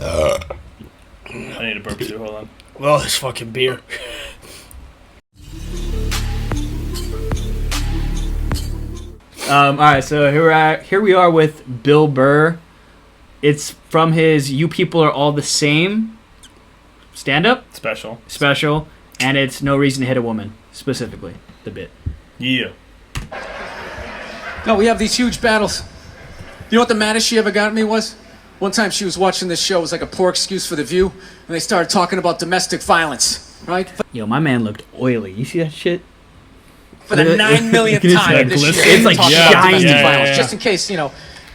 I need a burp too. Hold on. Well, this fucking beer. All right, so here we are with Bill Burr. It's from his "You People Are All the Same" stand-up Special, and it's "No Reason to Hit a Woman" specifically the bit. Yeah. No, we have these huge battles. You know what the maddest she ever got at me was? One time she was watching this show. It was like a poor excuse for The View, and they started talking about domestic violence, right? Yo, my man looked oily. You see that shit? For the 9 millionth time this year. It's like talking about shiny. domestic violence, Yeah. just in case, you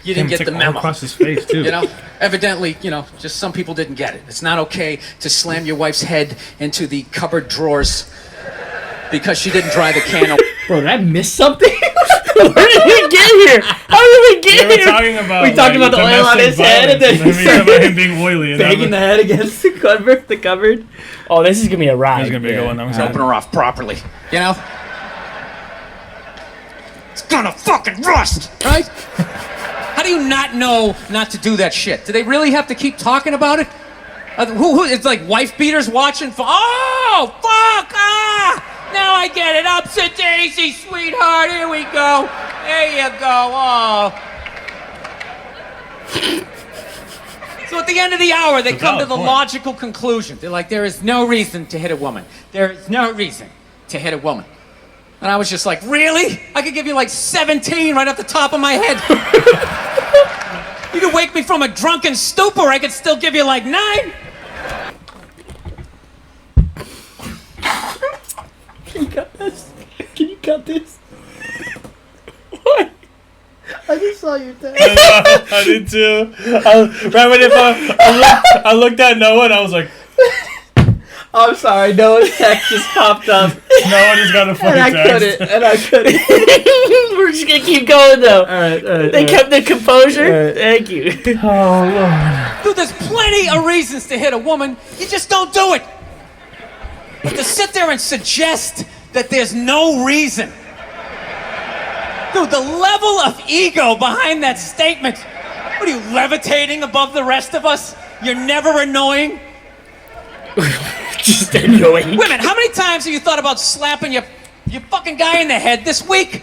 didn't get the All memo. across his face too. Evidently, just some people didn't get it. It's not okay to slam your wife's head into the cupboard drawers because she didn't dry the can. Bro, did I miss something? Where did we get here? How did we get We here? were talking about. We talked about the oil on his head, and then we talked about him being oily. And banging the head against the cupboard. Oh, this is gonna be a ride. This is gonna be a good one. I'm Open her off properly, It's gonna fucking rust, right? How do you not know not to do that shit? Do they really have to keep talking about it? Who? It's like wife beaters watching. Oh, fuck! Now I get it. Upset Daisy, sweetheart. Here we go. There you go. Oh. So at the end of the hour, they come to the logical conclusion. They're like, there is no reason to hit a woman. There is no reason to hit a woman. And I was just like, really? I could give you like 17 right off the top of my head. You could wake me from a drunken stupor. I could still give you like 9. Can you cut this? Can you cut this? What? I just saw your text. I did too. Right when I looked at Noah and I was like, I'm sorry, Noah's text just popped up. Noah just got a funny text. And I couldn't. We're just gonna keep going though. All right. They kept the composure. Right. Thank you. Oh, Lord. Dude, there's plenty of reasons to hit a woman. You just don't do it. But to sit there and suggest that there's no reason. Dude, the level of ego behind that statement. What are you, levitating above the rest of us? You're never annoying? Just annoying. Women, how many times have you thought about slapping your fucking guy in the head this week?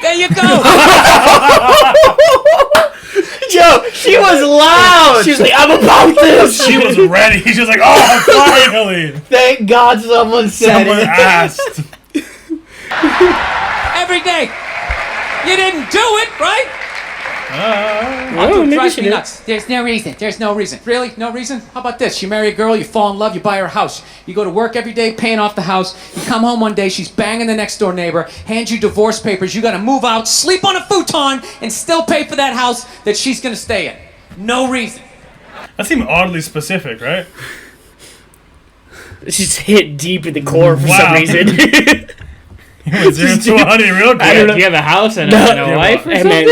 There you go. Yo, she was loud. She was like, I'm about this. She was ready. She was like, oh, finally. Thank God someone said Someone it. asked. Every day. You didn't do it, right? Oh, It maybe drives she me did. nuts. There's no reason. There's no reason. Really? No reason? How about this? You marry a girl, you fall in love, you buy her a house. You go to work every day paying off the house. You come home one day, she's banging the next door neighbor, hands you divorce papers, you gotta move out, sleep on a futon, and still pay for that house that she's gonna stay in. No reason. That seemed oddly specific, right? She's hit deep in the core for some Wow. reason. He 0 to 100 real quick. I don't know. Do you have a house and a wife or Hey something? man,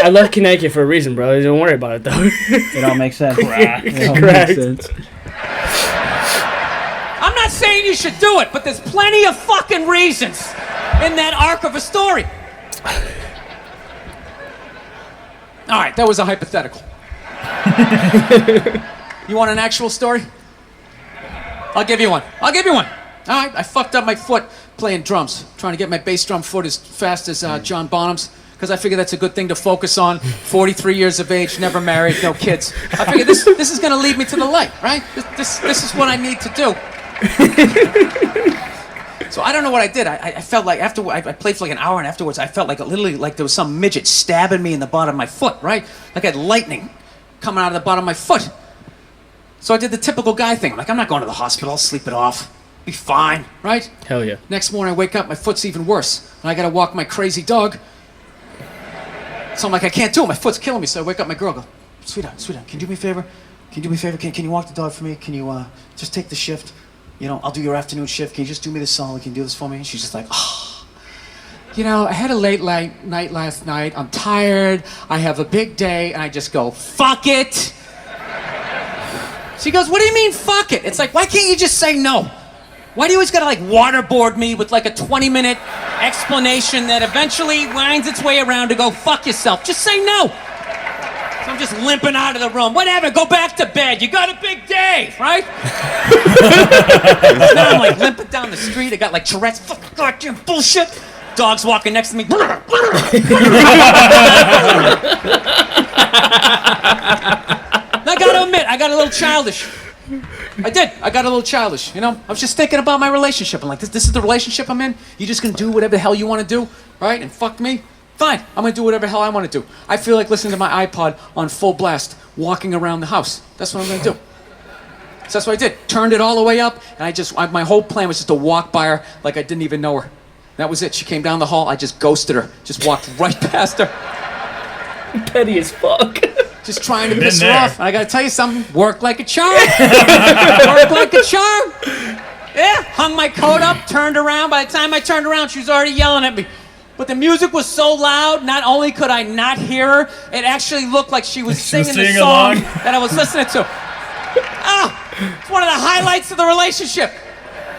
I left Connecticut for a reason, bro. Don't worry about it though. It all makes sense. Crack. It all Correct. makes sense. I'm not saying you should do it, but there's plenty of fucking reasons in that arc of a story. All right, that was a hypothetical. You want an actual story? I'll give you one. All right, I fucked up my foot playing drums, trying to get my bass drum foot as fast as John Bonham's, because I figure that's a good thing to focus on. 43 years of age, never married, no kids. I figure this is going to lead me to the light, right? This is what I need to do. So I don't know what I did. I felt like after I played for like an hour, and afterwards I felt like literally like there was some midget stabbing me in the bottom of my foot, right? Like I had lightning coming out of the bottom of my foot. So I did the typical guy thing. I'm like, I'm not going to the hospital. I'll sleep it off. Be fine, right? Hell yeah. Next morning I wake up, my foot's even worse. And I gotta walk my crazy dog. So I'm like, I can't do it. My foot's killing me. So I wake up my girl, go, sweetheart, can you do me a favor? Can you walk the dog for me? Can you just take the shift? I'll do your afternoon shift. Can you just do me this solid? Can you do this for me? And she's just like, oh. I had a late night last night. I'm tired. I have a big day. And I just go, fuck it. She goes, what do you mean, fuck it? It's like, why can't you just say no? Why do you always gotta like waterboard me with like a 20-minute explanation that eventually winds its way around to go fuck yourself? Just say no. So I'm just limping out of the room. Whatever, go back to bed. You got a big day, right? Now I'm like limping down the street. I got like Tourette's. Fucking goddamn bullshit. Dog's walking next to me. I gotta admit, I got a little childish. I did. I got a little childish, you know? I was just thinking about my relationship. I'm like, this is the relationship I'm in? You just gonna do whatever the hell you wanna do, right? And fuck me? Fine, I'm gonna do whatever the hell I wanna do. I feel like listening to my iPod on full blast, walking around the house. That's what I'm gonna do. So that's what I did. Turned it all the way up, and my whole plan was just to walk by her like I didn't even know her. That was it. She came down the hall, I just ghosted her. Just walked right past her. Petty as fuck. Just trying to piss her off. And I gotta tell you something, worked like a charm. Worked like a charm. Yeah, hung my coat up, turned around. By the time I turned around, she was already yelling at me. But the music was so loud, not only could I not hear her, it actually looked like she was singing the song that I was listening to. It's one of the highlights of the relationship.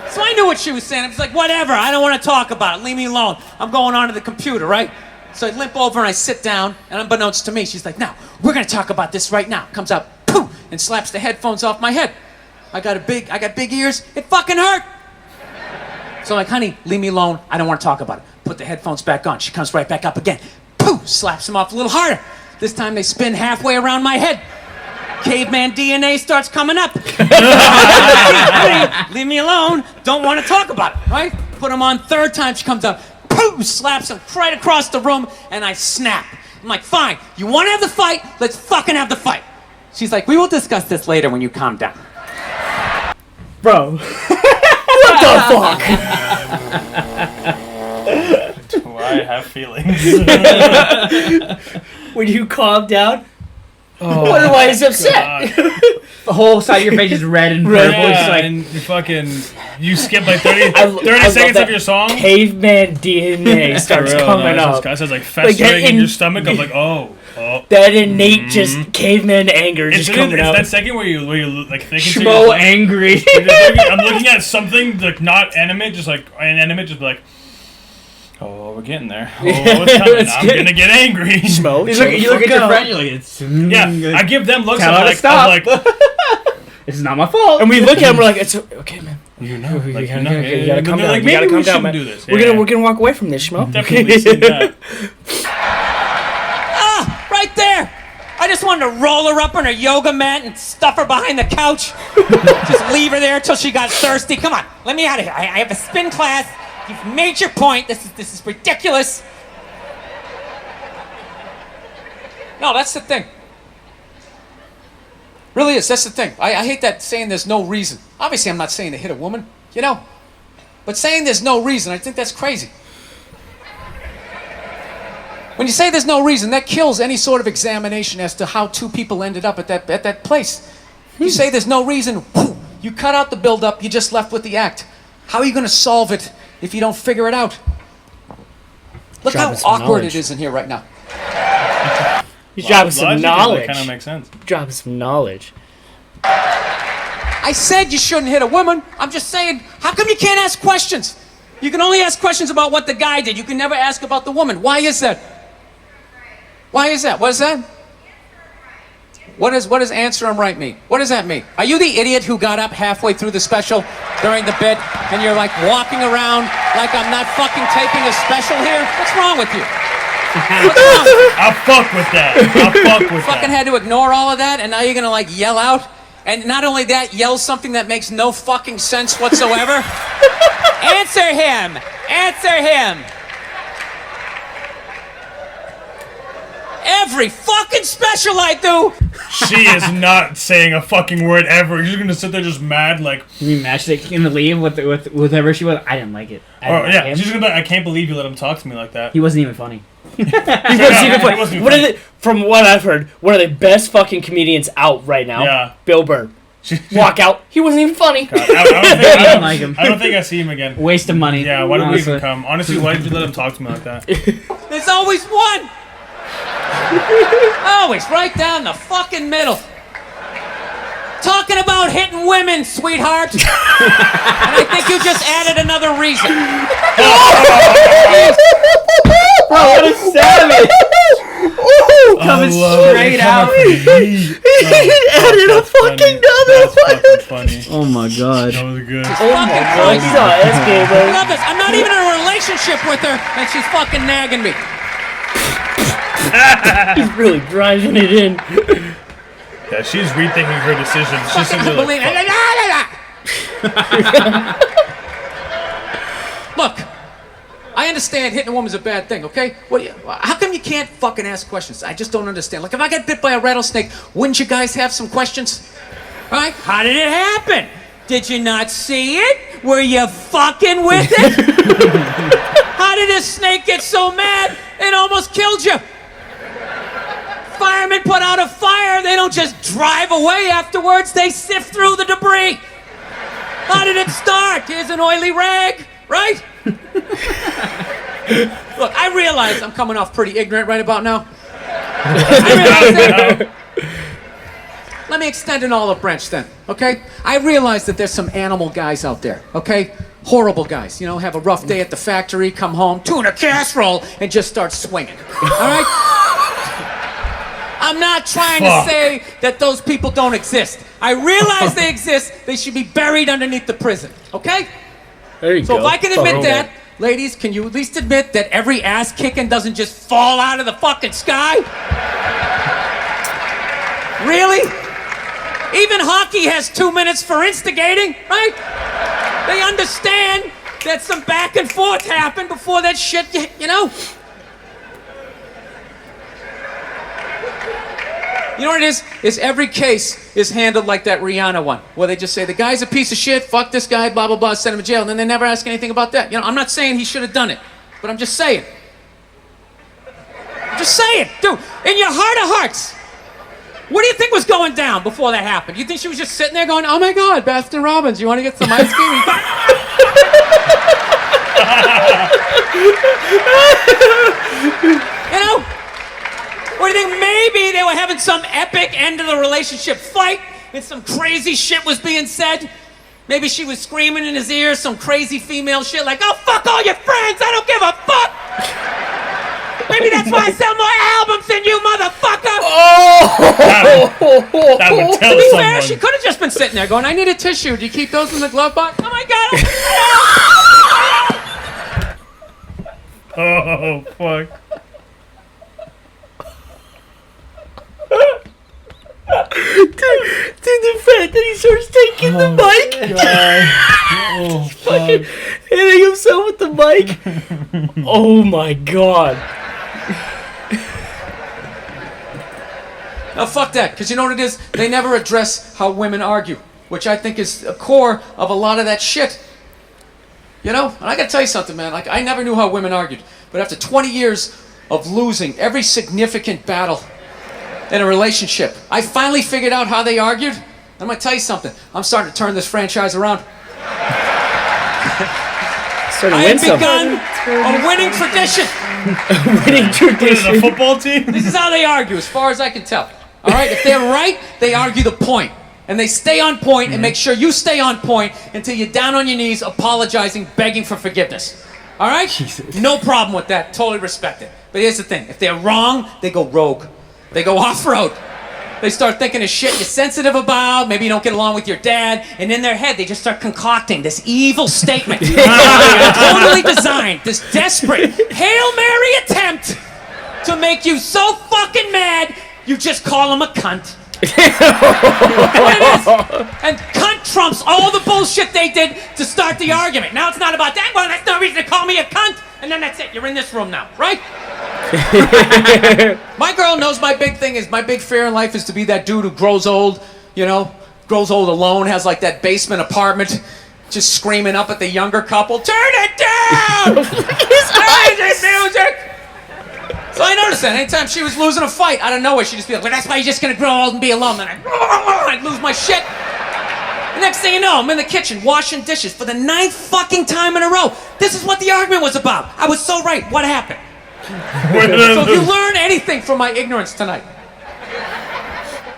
So I knew what she was saying. I was like, whatever, I don't want to talk about it. Leave me alone. I'm going on to the computer, right? So I limp over and I sit down, and unbeknownst to me, she's like, now, we're gonna talk about this right now. Comes out, poof, and slaps the headphones off my head. I got big ears, it fucking hurt. So I'm like, honey, leave me alone, I don't wanna talk about it. Put the headphones back on, she comes right back up again. Poof, slaps them off a little harder. This time they spin halfway around my head. Caveman DNA starts coming up. Honey, leave me alone, don't wanna talk about it, right? Put them on, third time she comes up. Poof, slaps him right across the room, and I snap. I'm like, fine, you want to have the fight? Let's fucking have the fight. She's like, we will discuss this later when you calm down. Bro. What the fuck? Do I have feelings? When you calm down, why is upset? The whole side of your face is red and purple. Yeah, Like, and you skip like 30 I seconds love of your song. Caveman DNA starts coming up. It says like festering in your stomach. I'm like, oh. That innate just caveman anger just coming out. It's that second where you like thinking Shmo angry. I'm looking at something like not animate, just like inanimate, just like, oh, we're getting there. Oh, it's coming. I'm gonna get angry. Shmo, You look at your friend, you're like, it's... Yeah, I give them looks Tell of her to like, stop. It's not my fault. and we look at him, we're like, it's okay, man. you know, like, You gotta calm down. like, You gotta maybe calm we down, shouldn't man. do this. We're gonna walk away from this, Shmo. Definitely seen that. Right there. I just wanted to roll her up on her yoga mat and stuff her behind the couch. Just leave her there till she got thirsty. Come on, let me out of here. I have a spin class. You've made your point. This is ridiculous. No, that's the thing. Really is. That's the thing. I hate that saying there's no reason. Obviously, I'm not saying to hit a woman, you know. But saying there's no reason, I think that's crazy. When you say there's no reason, that kills any sort of examination as to how two people ended up at that place. You say there's no reason, whoo, you cut out the build-up, you're just left with the act. How are you going to solve it if you don't figure it out? Look how awkward it is in here right now. You drop some knowledge. Kind of makes sense. Drop some knowledge. I said you shouldn't hit a woman. I'm just saying, how come you can't ask questions? You can only ask questions about what the guy did. You can never ask about the woman. Why is that? Why is that? What is that? What does answer him right mean? What does that mean? Are you the idiot who got up halfway through the special during the bit and you're like walking around like I'm not fucking taping a special here? What's wrong with you? What's wrong with you? I'll fuck with that. Fucking had to ignore all of that and now you're gonna like yell out? And not only that, yell something that makes no fucking sense whatsoever? Answer him! Answer him! Every fucking special I do! She is not saying a fucking word ever. You're gonna sit there just mad, like. You match it in the leave with whatever she was. I didn't like it. She's gonna be like, I can't believe you let him talk to me like that. He wasn't even funny. He wasn't even funny. From what I've heard, one of the best fucking comedians out right now. Yeah. Bill Burr. Walk out. He wasn't even funny. God, I didn't like him. I don't think I see him again. Waste of money. Yeah, why did we even come? Honestly, why did you let him talk to me like that? There's always one! Always right down the fucking middle. Talking about hitting women, sweetheart. And I think you just added another reason. what a savage! Coming straight out. He added a fucking another That's fucking funny. Oh my god. That was good. Oh my god, he's on SK, I bro. love this. I'm not even in a relationship with her, and she's fucking nagging me. He's really grinding it in. Yeah, she's rethinking her decisions. She's Fucking gonna be unbelievable. like, Look, I understand hitting a woman's a bad thing, okay? How come you can't fucking ask questions? I just don't understand. Like, if I got bit by a rattlesnake, wouldn't you guys have some questions? All right? How did it happen? Did you not see it? Were you fucking with it? How did this snake get so mad it almost killed you? Firemen put out a fire. They don't just drive away afterwards. They sift through the debris. How did it start? Here's an oily rag, right? Look, I realize I'm coming off pretty ignorant right about now. I realize that. Let me extend an olive branch then, okay? I realize that there's some animal guys out there, okay? Horrible guys, you know, have a rough day at the factory, come home, tuna casserole, and just start swinging, all right? I'm not trying to say that those people don't exist. I realize they exist. They should be buried underneath the prison, okay? There you So go. if I can admit that, ladies, can you at least admit that every ass kicking doesn't just fall out of the fucking sky? Really? Even hockey has 2 minutes for instigating, right? They understand that some back and forth happened before that shit, you know? You know what it is? Is every case is handled like that Rihanna one, where they just say, the guy's a piece of shit, fuck this guy, blah, blah, blah, send him to jail, and then they never ask anything about that. You know, I'm not saying he should have done it, but I'm just saying. I'm just saying, dude, in your heart of hearts, what do you think was going down before that happened? You think she was just sitting there going, oh my God, Baskin Robbins, you want to get some ice cream? You know? Or do you think maybe they were having some epic end of the relationship fight and some crazy shit was being said? Maybe she was screaming in his ear some crazy female shit like, oh, fuck all your friends, I don't give a fuck! Maybe that's why I sell more albums than you, motherfucker! that would tell To be someone. fair, she could have just been sitting there going, I need a tissue. Do you keep those in the glove box? Oh my God! Oh, fuck. Dude, the fact that he starts taking the mic, Oh, fucking hitting himself with the mic. Oh my God. Now fuck that, because you know what it is? They never address how women argue, which I think is a core of a lot of that shit. You know? And I gotta tell you something, man. Like, I never knew how women argued. But after 20 years of losing every significant battle in a relationship, I finally figured out how they argued. I'm gonna tell you something. I'm starting to turn this franchise around. Starting to I win have begun a winning tradition. Winning Put it in tradition. a football team? This is how they argue, as far as I can tell. All right? If they're right, they argue the point. And they stay on point and make sure you stay on point until you're down on your knees, apologizing, begging for forgiveness. All right? Jesus. No problem with that. Totally respect it. But here's the thing. If they're wrong, they go rogue. They go off-road. They start thinking of shit you're sensitive about. Maybe you don't get along with your dad. And in their head, they just start concocting this evil statement. Totally designed. This desperate Hail Mary attempt to make you so fucking mad, you just call them a cunt. And cunt trumps all the bullshit they did to start the argument. Now it's not about that. Well, that's no reason to call me a cunt. And then that's it. You're in this room now, right? My girl knows my big thing is, my big fear in life is to be that dude who grows old, you know, grows old alone, has like that basement apartment, just screaming up at the younger couple, turn it down! Crazy music! So I noticed that anytime she was losing a fight, out of nowhere, she'd just be like, well, that's why you're just gonna grow old and be alone. Then I'd lose my shit. The next thing you know, I'm in the kitchen washing dishes for the 9th fucking time in a row. This is what the argument was about. I was so right. What happened? So if you learn anything from my ignorance tonight,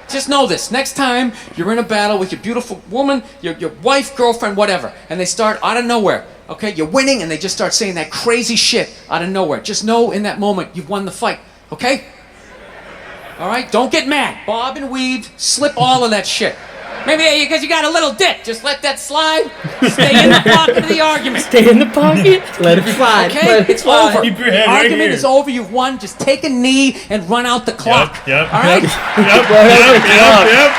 just know this. Next time you're in a battle with your beautiful woman, your wife, girlfriend, whatever, and they start out of nowhere Okay, you're winning, and they just start saying that crazy shit out of nowhere. Just know in that moment you've won the fight. Okay? All right? Don't get mad. Bob and weave, slip all of that shit. Maybe because you got a little dick. Just let that slide. Stay in the pocket of the argument. Stay in the pocket. Let it slide. Okay? It's over. Keep your head right Argument here. is over. You've won. Just take a knee and run out the clock. Yep. All right? Yep.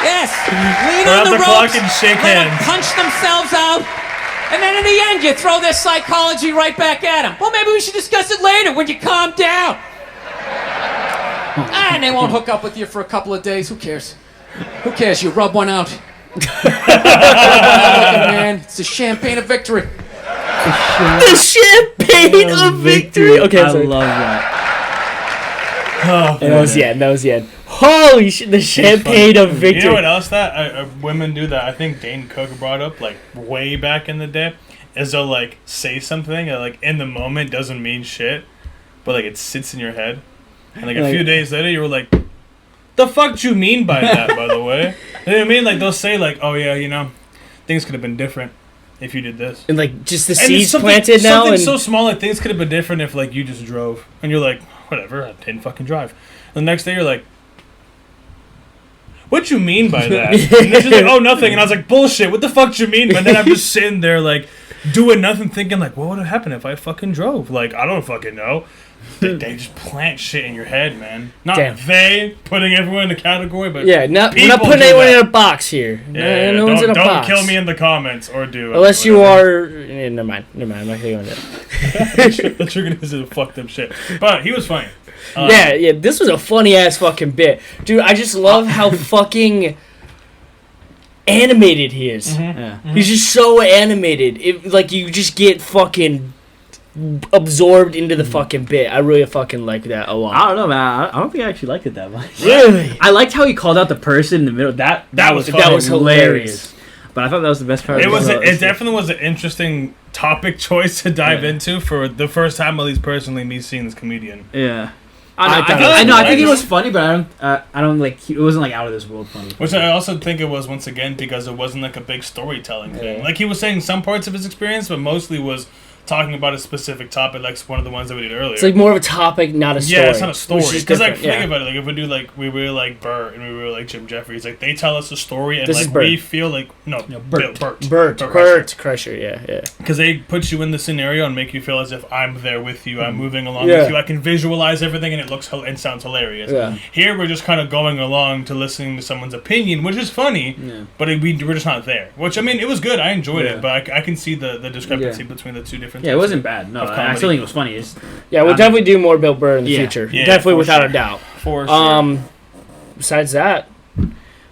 Yes. Lean Run on out the the clock ropes. and shake let them hands. punch themselves out. And then in the end, you throw their psychology right back at them. Well, maybe we should discuss it later when you calm down. And they won't hook up with you for a couple of days. Who cares? Who cares? You rub one out. Man, it's the champagne of victory. The champagne of victory. Okay, I'm I sorry. love that. Oh, And that was the end. That was the end. Holy shit! The champagne of victory. You know what else that women do that I think Dane Cook brought up like way back in the day is they'll like say something that like in the moment doesn't mean shit, but like it sits in your head, and like a few days later you were like, "The fuck do you mean by that?" By the way, you know what I mean? Like they'll say like, "Oh yeah, you know, things could have been different if you did this." And like just the And seeds something- planted now. Something And so small like things could have been different if like you just drove, and you're like, "Whatever, I didn't fucking drive." And the next day you're like, what you mean by that? And then she's like, oh, nothing. And I was like, bullshit. What the fuck do you mean? But then I'm just sitting there, like, doing nothing, thinking, like, what would have happened if I fucking drove? Like, I don't fucking know. They just plant shit in your head, man. Not Damn. they putting everyone in a category, but yeah, we're not people putting do anyone that. in a box here. Yeah, no one's in a don't box. kill me in the comments or do. Unless you whatever. are. Never mind. I'm not gonna go into it. That you're gonna do fucked up shit. But he was funny. Yeah. This was a funny ass fucking bit, dude. I just love how fucking animated he is. Yeah. He's just so animated. It like you just get fucking absorbed into the fucking bit. I really fucking like that a lot. I don't know, man. I don't think I actually liked it that much. Really? I liked how he called out the person in the middle. That was hilarious. But I thought that was the best part. It of was. the It definitely was an interesting topic choice to dive into for the first time, at least personally, me seeing this comedian. Yeah. I thought it was I think hilarious. it was funny, but I don't like. It wasn't like out of this world funny. Which I also think it was once again because it wasn't like a big storytelling thing. Yeah. Like he was saying some parts of his experience, but mostly was talking about a specific topic, like one of the ones that we did earlier. It's like more of a topic, not a story. Yeah, it's not a story. Which is Because like different, think about it, like if we do like we really like Burr and we really like Jim Jeffries, like they tell us a story and This is like Burr. we feel like Burt. Burt Crusher, yeah. Because they put you in the scenario and make you feel as if I'm there with you, I'm moving along Yeah. with you, I can visualize everything and it looks and sounds hilarious. Yeah. Here we're just kind of going along to listening to someone's opinion, which is funny, Yeah. but we're just not there. Which I mean, it was good. I enjoyed Yeah. it, but I can see the discrepancy between the two different. Yeah, it types wasn't of- bad. No, of I comedy. still think it was funny. Yeah, we'll definitely do more Bill Burr in the Yeah. future. Yeah, Definitely for without sure. a doubt. For sure. Besides that,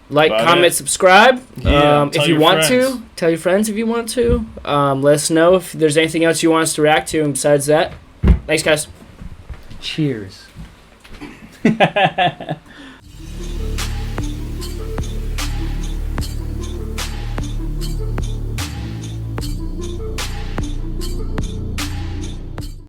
like, About comment, it. subscribe. Yeah, If tell you your want friends. to, tell your friends if you want to. Let us know if there's anything else you want us to react to. And besides that, thanks, guys. Cheers.